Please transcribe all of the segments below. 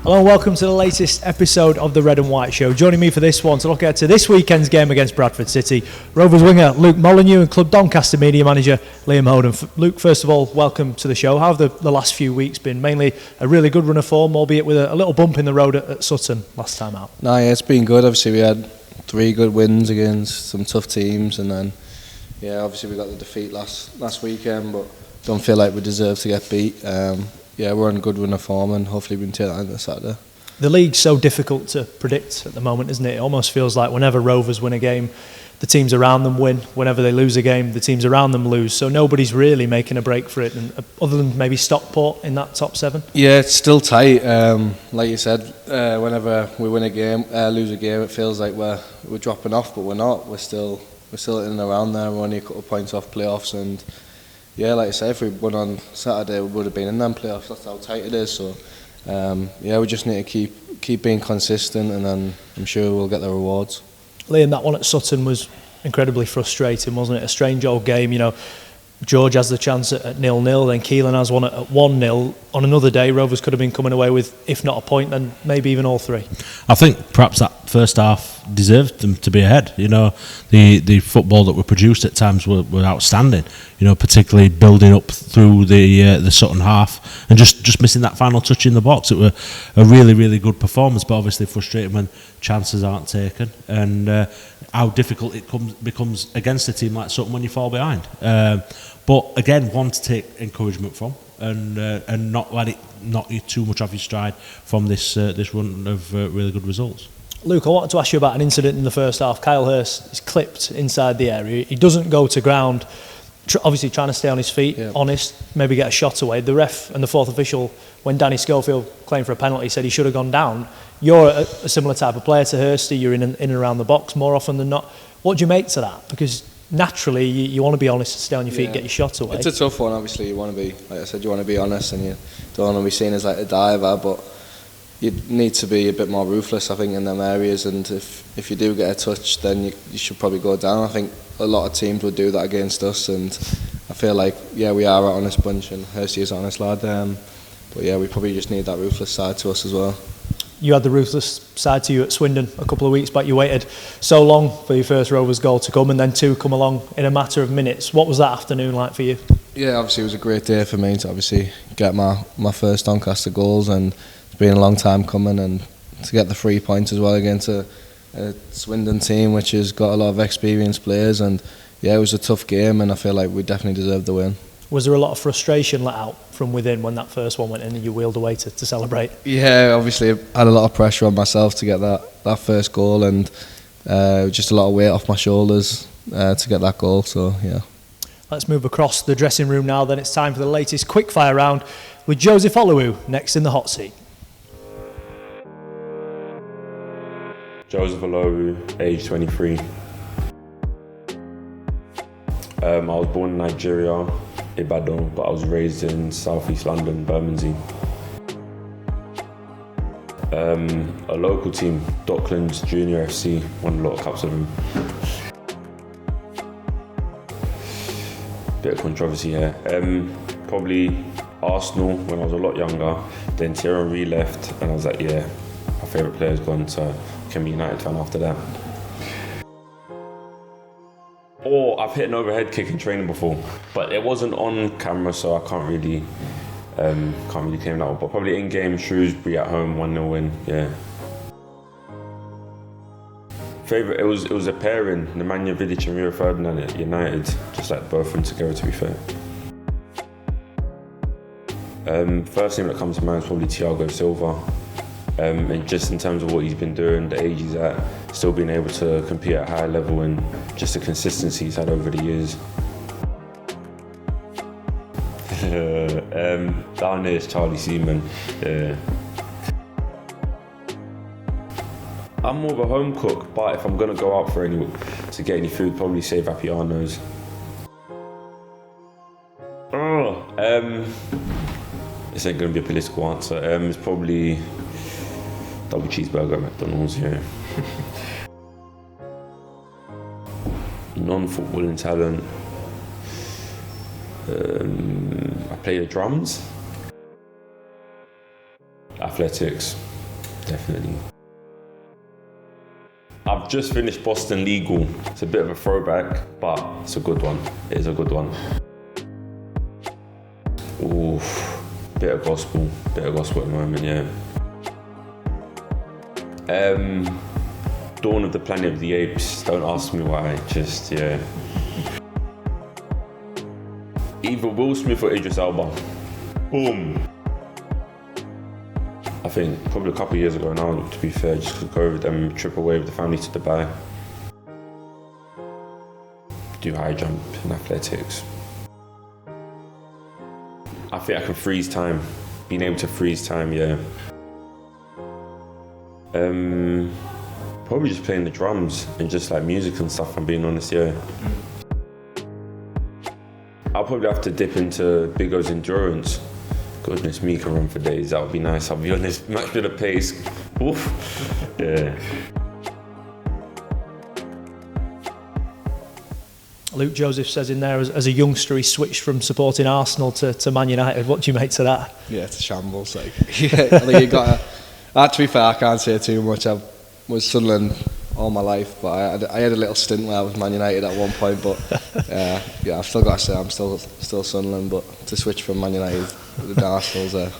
Hello and welcome to the latest episode of the Red and White Show. Joining me for this one to look ahead to this weekend's game against Bradford City, Rovers winger Luke Molyneux and Club Doncaster media manager Liam Hoden. Luke, first of all, welcome to the show. How have the last few weeks been? Mainly a really good run of form, albeit with a little bump in the road at Sutton last time out. No, yeah, it's been good. Obviously we had 3 good wins against some tough teams, and then obviously we got the defeat last weekend, but don't feel like we deserve to get beat. We're on a good run of form, and hopefully we can take that into Saturday. The league's so difficult to predict at the moment, isn't it? It almost feels like whenever Rovers win a game, the teams around them win. Whenever they lose a game, the teams around them lose. So nobody's really making a break for it, and other than maybe Stockport in that top 7. Yeah, it's still tight. Like you said, whenever we win a game, lose a game, it feels like we're dropping off, but we're not. We're still in and around there. We're only a couple of points off playoffs, and like I say, if we won on Saturday, we would have been in them playoffs. That's how tight it is. So we just need to keep being consistent, and then I'm sure we'll get the rewards. Liam, that one at Sutton was incredibly frustrating, wasn't it? A strange old game, you know. George has the chance at 0-0, then Keelan has one at 1-0. On another day, Rovers could have been coming away with, if not a point, then maybe even all 3. I think perhaps that first half deserved them to be ahead. You know, the football that were produced at times were outstanding. You know, particularly building up through the Sutton half and just missing that final touch in the box. It were a really, really good performance, but obviously frustrating when chances aren't taken, and how difficult it becomes against a team like Sutton when you fall behind. But again, one to take encouragement from, and not let it knock you too much off your stride from this run of really good results. Luke, I wanted to ask you about an incident in the first half. Kyle Hurst is clipped inside the area. He doesn't go to ground, obviously trying to stay on his feet, honest, maybe get a shot away. The ref and the fourth official, when Danny Schofield claimed for a penalty, said he should have gone down. You're a similar type of player to Hursty. You're in and around the box more often than not. What do you make to that? Because naturally you want to be honest, stay on your feet, get your shots away. It's a tough one. Obviously you want to be, like I said, you want to be honest, and you don't want to be seen as like a diver, but you need to be a bit more ruthless, I think, in them areas. And if you do get a touch, then you should probably go down. I think a lot of teams would do that against us, and I feel like we are an honest bunch, and Hursty is an honest lad. But we probably just need that ruthless side to us as well. You had the ruthless side to you at Swindon a couple of weeks back. You waited so long for your first Rovers goal to come, and then 2 come along in a matter of minutes. What was that afternoon like for you? Yeah, obviously it was a great day for me to obviously get my first Doncaster goals, and it's been a long time coming, and to get the 3 points as well against a Swindon team which has got a lot of experienced players, and it was a tough game, and I feel like we definitely deserved the win. Was there a lot of frustration let out from within when that first one went in and you wheeled away to celebrate? Yeah, obviously I had a lot of pressure on myself to get that first goal, and just a lot of weight off my shoulders to get that goal, so yeah. Let's move across the dressing room now, then it's time for the latest quickfire round with Joseph Oluwu next in the hot seat. Joseph Oluwu, age 23. I was born in Nigeria, Ibadan, but I was raised in southeast London, Bermondsey. A local team, Docklands Junior FC, won a lot of cups with them. Bit of controversy here. Probably Arsenal when I was a lot younger. Then Thierry Henry left, and I was like, my favourite player's gone, so I became a United fan after that. Or I've hit an overhead kick in training before, but it wasn't on camera, so I can't really claim that one. But probably in game, Shrewsbury at home, 1-0 win. Favourite, it was a pairing, Nemanja Vidic and Rio Ferdinand at United, just like both of them together, to be fair. First name that comes to mind is probably Thiago Silva. And just in terms of what he's been doing, the age he's at, still being able to compete at a high level, and just the consistency he's had over the years. Down there is Charlie Seaman. I'm more of a home cook, but if I'm gonna go out to get any food, probably say Vapiano's. This ain't gonna be a political answer. It's probably double cheeseburger at McDonald's, Non-footballing talent. I play the drums. Athletics. definitely. I've just finished Boston Legal. It's a bit of a throwback, but it's a good one. It is a good one. Ooh, bit of gospel at the moment, yeah. Dawn of the Planet of the Apes. Don't ask me why. Just yeah. Either Will Smith or Idris Elba. Boom. I think probably a couple of years ago now, to be fair, just to go with them, trip away with the family to Dubai. Do high jump and athletics. I think I can freeze time. Being able to freeze time, yeah. Probably just playing the drums and just like music and stuff, I'm being honest, yeah. I'll probably have to dip into Big O's endurance. Goodness me, can run for days, that would be nice, I'll be honest. Match with the pace, oof, yeah. Luke Joseph says in there, as a youngster, he switched from supporting Arsenal to Man United. What do you make to that? Yeah, it's a shambles. Like, yeah, I think you got to be fair, I can't say too much. I was Sunderland all my life, but I had a little stint where I was Man United at one point. But yeah, I've still got to say I'm still Sunderland. But to switch from Man United to Arsenal's a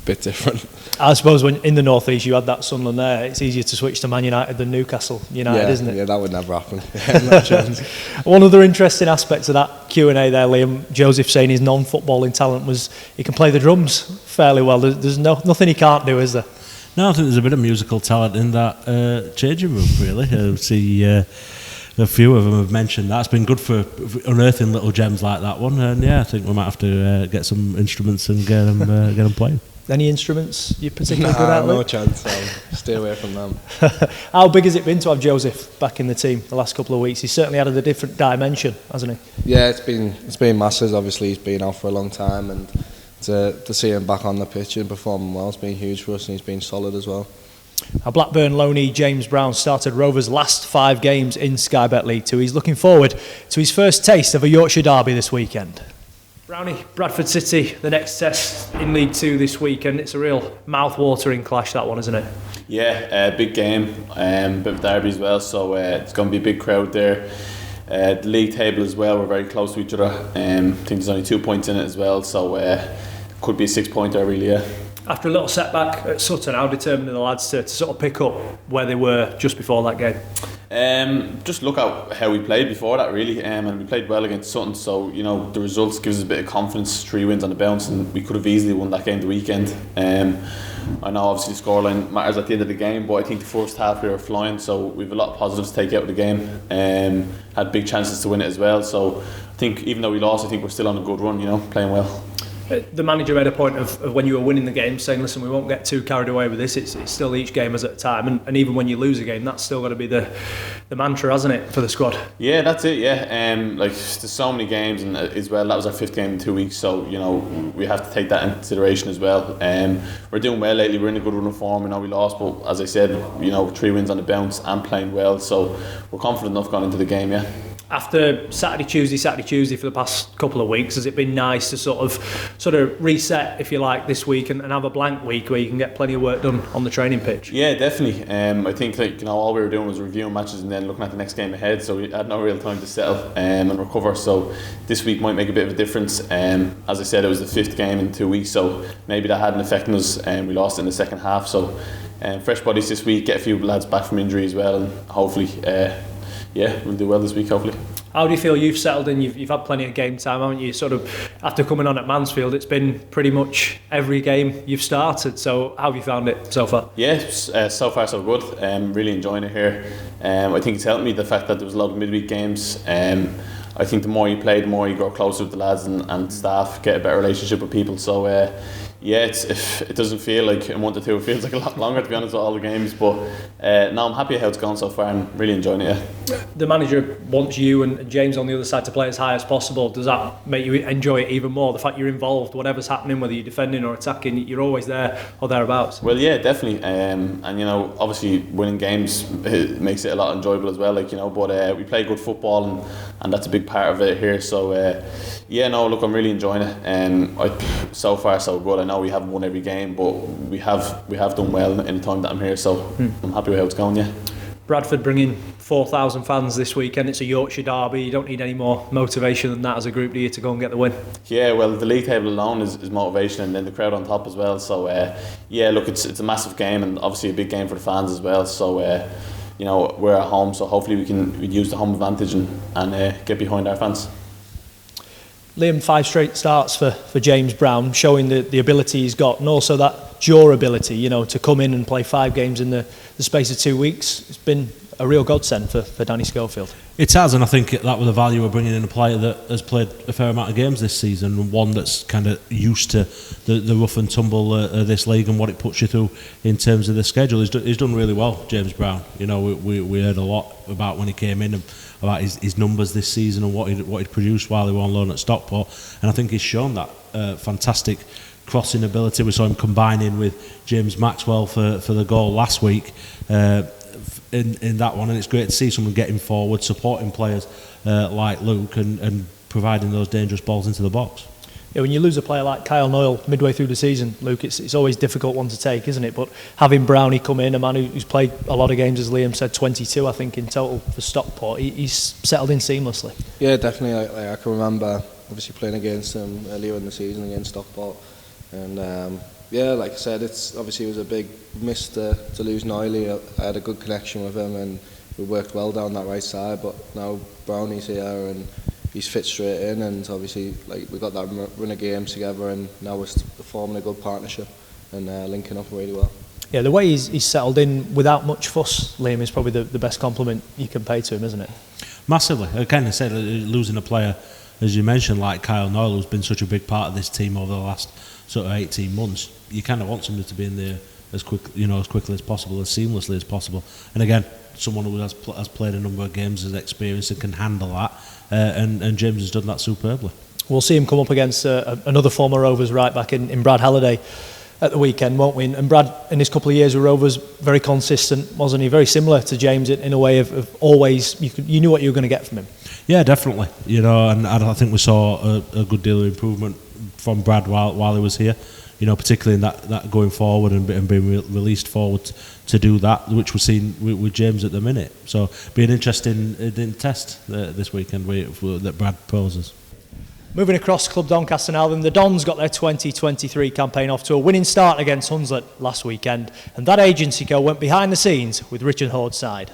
bit different. I suppose when in the North East you had that Sunderland there, it's easier to switch to Man United than Newcastle United, isn't it? Yeah, that would never happen. No chance. One other interesting aspect of that Q&A there, Liam, Joseph saying his non-footballing talent was he can play the drums fairly well. There's nothing he can't do, is there? No, I think there's a bit of musical talent in that changing room, really. I see a few of them have mentioned that. It's been good for unearthing little gems like that one. And yeah, I think we might have to get some instruments and get them playing. Any instruments you're particularly good at, Luke? No chance. I'll stay away from them. How big has it been to have Joseph back in the team the last couple of weeks? He's certainly added a different dimension, hasn't he? Yeah, it's been massive. Obviously, he's been out for a long time, and to see him back on the pitch and performing well has been huge for us, and he's been solid as well. Our Blackburn loanee James Brown started Rovers' last 5 games in Sky Bet League 2. He's looking forward to his first taste of a Yorkshire derby this weekend. Brownie, Bradford City, the next test in League 2 this weekend. It's a real mouth-watering clash, that one, isn't it? Yeah, big game, bit of derby as well, so it's going to be a big crowd there. The league table as well, we're very close to each other. I think there's only 2 points in it as well, so could be a 6-pointer really, yeah. After a little setback at Sutton, how determined are the lads to sort of pick up where they were just before that game? Just look at how we played before that really, and we played well against Sutton, so you know the results gives us a bit of confidence. 3 wins on the bounce, and we could have easily won that game the weekend. I know obviously the scoreline matters at the end of the game, but I think the first half we were flying, so we have a lot of positives to take out of the game. Had big chances to win it as well, so I think even though we lost, I think we're still on a good run, you know, playing well. The manager made a point of when you were winning the game saying, listen, we won't get too carried away with this, it's still each game as at a time, and even when you lose a game, that's still got to be the mantra, hasn't it, for the squad? Yeah, that's it, yeah. Like there's so many games, and as well that was our 5th game in 2 weeks, so you know we have to take that into consideration as well. We're doing well lately, we're in a good run of form. I know we lost, but as I said, you know, 3 wins on the bounce and playing well, so we're confident enough going into the game, yeah. After Saturday, Tuesday for the past couple of weeks, has it been nice to sort of reset, if you like, this week and have a blank week where you can get plenty of work done on the training pitch? Yeah, definitely. I think all we were doing was reviewing matches and then looking at the next game ahead, so we had no real time to settle and recover. So this week might make a bit of a difference. As I said, it was the 5th game in 2 weeks, so maybe that had an effect on us, and we lost in the second half. So fresh bodies this week, get a few lads back from injury as well, and hopefully we'll do well this week, hopefully. How do you feel you've settled in? You've had plenty of game time, haven't you? Sort of after coming on at Mansfield, it's been pretty much every game you've started. So how have you found it so far? Yes, so far so good. Really enjoying it here. I think it's helped me, the fact that there was a lot of midweek games. I think the more you play, the more you grow closer with the lads and staff, get a better relationship with people. So if it doesn't feel like a month or two, it feels like a lot longer, to be honest, with all the games. But no, I'm happy how it's gone so far and really enjoying it. Yeah. The manager wants you and James on the other side to play as high as possible. Does that make you enjoy it even more? The fact you're involved, whatever's happening, whether you're defending or attacking, you're always there or thereabouts. Well, yeah, definitely. And you know, obviously winning games, it makes it a lot enjoyable as well. Like, you know, but we play good football, and and that's a big part of it here. So yeah, no, look, I'm really enjoying it. So far so good. I know we haven't won every game, but we have done well in the time that I'm here. So I'm happy with how it's going. Yeah. Bradford bringing 4,000 fans this weekend. It's a Yorkshire derby. You don't need any more motivation than that as a group, do you, to go and get the win? Yeah, well, the league table alone is motivation, and then the crowd on top as well. So yeah, look, it's a massive game, and obviously a big game for the fans as well. So you know, we're at home, so hopefully we use the home advantage and get behind our fans. Liam, 5 straight starts for James Brown, showing the ability he's got, and also that durability, you know, to come in and play 5 games in the space of 2 weeks. It's been a real godsend for Danny Schofield. It has, and I think that was the value of bringing in a player that has played a fair amount of games this season, and one that's kind of used to the rough and tumble of this league and what it puts you through in terms of the schedule. He's done really well, James Brown. You know, we heard a lot about when he came in, about his numbers this season and what he'd produced while he was on loan at Stockport, and I think he's shown that fantastic crossing ability. We saw him combining with James Maxwell for the goal last week in that one, and it's great to see someone getting forward, supporting players like Luke and providing those dangerous balls into the box. Yeah, when you lose a player like Kyle Noyle midway through the season, Luke, it's always a difficult one to take, isn't it? But having Brownie come in, a man who's played a lot of games, as Liam said, 22 I think in total for Stockport, he's settled in seamlessly. Yeah, definitely. I can remember obviously playing against him earlier in the season against Stockport, and yeah, like I said, it's obviously it was a big miss to lose Noyle. I had a good connection with him and we worked well down that right side, but now Brownie's here and he's fit straight in, and obviously like we got that run of games together, and now we're forming a good partnership and linking up really well. Yeah, the way he's settled in without much fuss, Liam, is probably the best compliment you can pay to him, isn't it? Massively. Again, I said losing a player, as you mentioned, like Kyle Noyle, who's been such a big part of this team over the last sort of 18 months. You kind of want somebody to be in there as quickly as possible, as seamlessly as possible. And again, someone who has played a number of games, has experience and can handle that. And James has done that superbly. We'll see him come up against another former Rovers right back in Brad Halliday at the weekend, won't we? And Brad, in his couple of years with Rovers, very consistent, wasn't he? Very similar to James in a way of always, you knew what you were going to get from him. Yeah, definitely. You know, and I think we saw a good deal of improvement from Brad while he was here. You know, particularly in that going forward and being released forward to do that, which we're seeing with James at the minute. So, be an interesting test this weekend that Brad poses. Moving across Club Doncaster now, then the Dons got their 2023 campaign off to a winning start against Hunslet last weekend, and that agency go went behind the scenes with Richard Horde's side.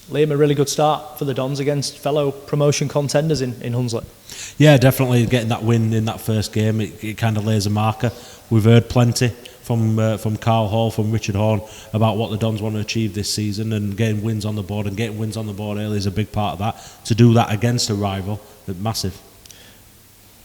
Liam, a really good start for the Dons against fellow promotion contenders in Hunslet. Yeah, definitely getting that win in that first game, it kind of lays a marker. We've heard plenty from Carl Hall, from Richard Horn, about what the Dons want to achieve this season, and getting wins on the board early is a big part of that. To do that against a rival, massive.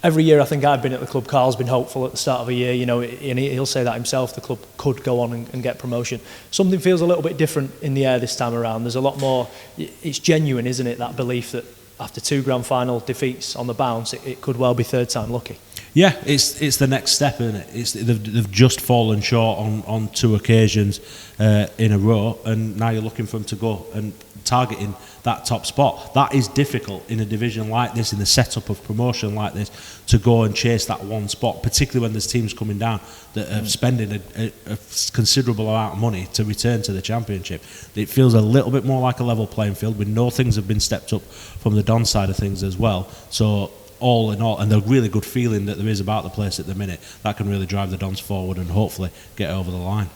Every year I think I've been at the club, Carl's been hopeful at the start of a year, you know, and he'll say that himself, the club could go on and get promotion. Something feels a little bit different in the air this time around. There's a lot more, it's genuine, isn't it, that belief that after 2 grand final defeats on the bounce, it could well be third time lucky. Yeah, it's the next step, isn't it? They've just fallen short on 2 occasions in a row, and now you're looking for them to go and targeting that top spot. That is difficult in a division like this, in the setup of promotion like this, to go and chase that one spot, particularly when there's teams coming down that are spending a considerable amount of money to return to the Championship. It feels a little bit more like a level playing field. We know things have been stepped up from the Don side of things as well. So all in all, and the really good feeling that there is about the place at the minute, that can really drive the Dons forward and hopefully get over the line.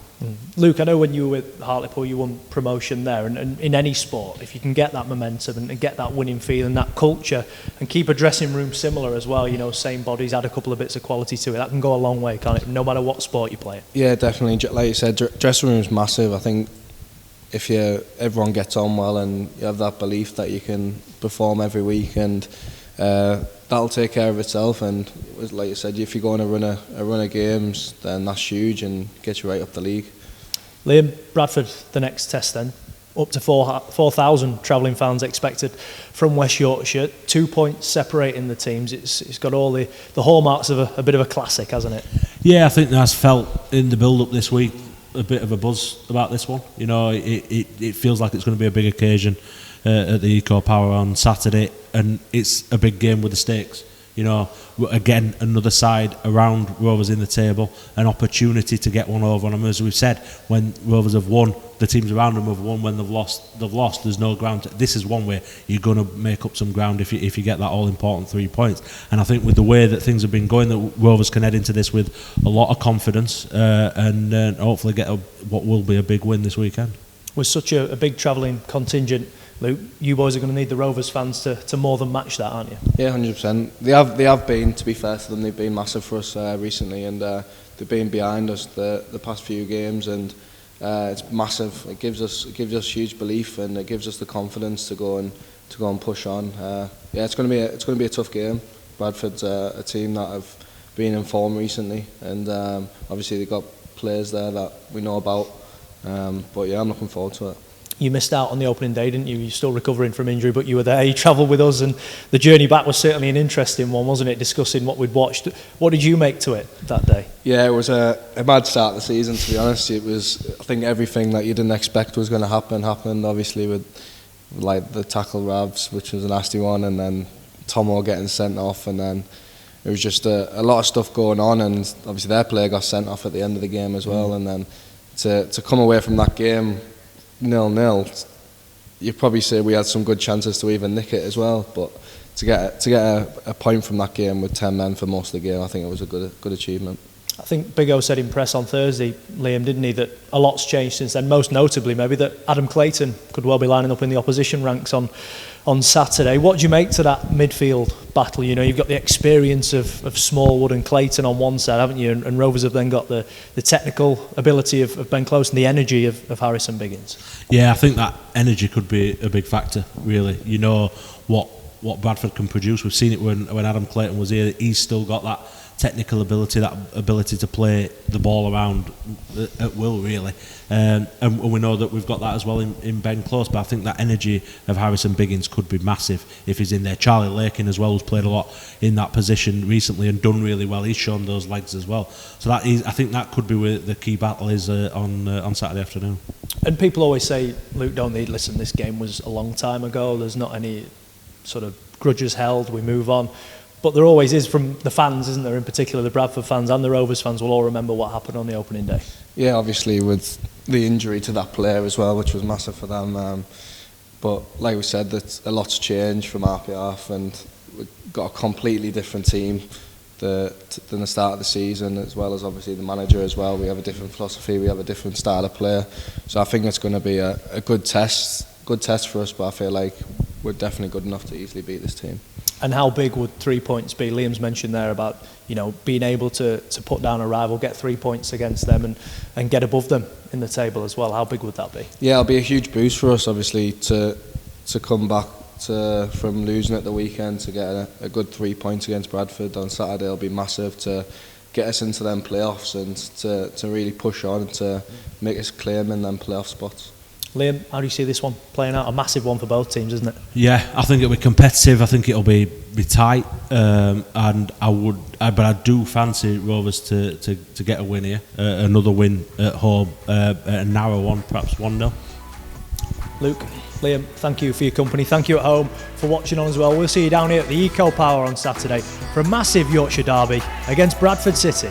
Luke, I know when you were with Hartlepool you won promotion there, and in any sport, if you can get that momentum and get that winning feeling, that culture, and keep a dressing room similar as well, you know, same bodies, add a couple of bits of quality to it, that can go a long way, can't it, no matter what sport you play? Yeah, definitely. Like you said, dressing room's massive. I think if everyone gets on well and you have that belief that you can perform every week, and that'll take care of itself. And like you said, if you're going to run a run of games, then that's huge and gets you right up the league. Liam, Bradford, the next test then. Up to 4,000 travelling fans expected from West Yorkshire. 2 points separating the teams. It's got all the hallmarks of a bit of a classic, hasn't it? Yeah, I think that's felt in the build-up this week. A bit of a buzz about this one. You know, it feels like it's going to be a big occasion at the Eco Power on Saturday, and it's a big game with the stakes. You know, again, another side around Rovers in the table, an opportunity to get one over on them. As we've said, when Rovers have won, the teams around them have won. When they've lost. There's no ground. This is one way you're going to make up some ground if you get that all-important 3 points. And I think with the way that things have been going, that Rovers can head into this with a lot of confidence and hopefully get what will be a big win this weekend. With such a big travelling contingent, Luke, you boys are going to need the Rovers fans to more than match that, aren't you? Yeah, 100%. They have been, to be fair to them, they've been massive for us recently, and they've been behind us the past few games, and it's massive. It gives us huge belief, and it gives us the confidence to go and push on. Yeah, it's going to be a tough game. Bradford's a team that have been in form recently, and obviously they've got players there that we know about. But yeah, I'm looking forward to it. You missed out on the opening day, didn't you? You're still recovering from injury, but you were there. You travelled with us, and the journey back was certainly an interesting one, wasn't it? Discussing what we'd watched. What did you make to it that day? Yeah, it was a mad start of the season, to be honest. It was, I think, everything that you didn't expect was going to happen happened. Obviously, with like the tackle Ravs, which was a nasty one, and then Tomo getting sent off, and then it was just a lot of stuff going on, and obviously their player got sent off at the end of the game as well, and then to come away from that game 0-0, you'd probably say we had some good chances to even nick it as well, but to get a point from that game with 10 men for most of the game, I think it was a good achievement. I think Big O said in press on Thursday, Liam, didn't he, that a lot's changed since then, most notably maybe that Adam Clayton could well be lining up in the opposition ranks on Saturday. What do you make to that midfield battle? You know, you've got the experience of Smallwood and Clayton on one side, haven't you? And Rovers have then got the technical ability of Ben Close and the energy of Harrison Biggins. Yeah, I think that energy could be a big factor, really. You know what Bradford can produce. We've seen it when Adam Clayton was here. He's still got that technical ability, that ability to play the ball around at will, really. And we know that we've got that as well in Ben Close, but I think that energy of Harrison Biggins could be massive if he's in there. Charlie Lakin as well, who's played a lot in that position recently and done really well. He's shown those legs as well. So I think that could be where the key battle is on Saturday afternoon. And people always say, Luke, don't they, listen, this game was a long time ago, there's not any sort of grudges held, we move on. But there always is from the fans, isn't there? In particular, the Bradford fans and the Rovers fans will all remember what happened on the opening day. Yeah, obviously with the injury to that player as well, which was massive for them. But like we said, that a lot's changed from our behalf, and we've got a completely different team than the start of the season, as well as obviously the manager as well. We have a different philosophy, we have a different style of player. So I think it's going to be a good test good test for us, but I feel like we're definitely good enough to easily beat this team. And how big would 3 points be? Liam's mentioned there about, you know, being able to put down a rival, get 3 points against them and get above them in the table as well. How big would that be? Yeah, it'll be a huge boost for us, obviously, to come back from losing at the weekend to get a good 3 points against Bradford on Saturday. It'll be massive to get us into them playoffs and to really push on and to make us claim in them playoff spots. Liam, how do you see this one playing out? A massive one for both teams, isn't it? Yeah, I think it'll be competitive. I think it'll be tight, and but I do fancy Rovers to get a win here, another win at home, a narrow one, perhaps 1-0. Luke, Liam, thank you for your company. Thank you at home for watching on as well. We'll see you down here at the Eco Power on Saturday for a massive Yorkshire derby against Bradford City.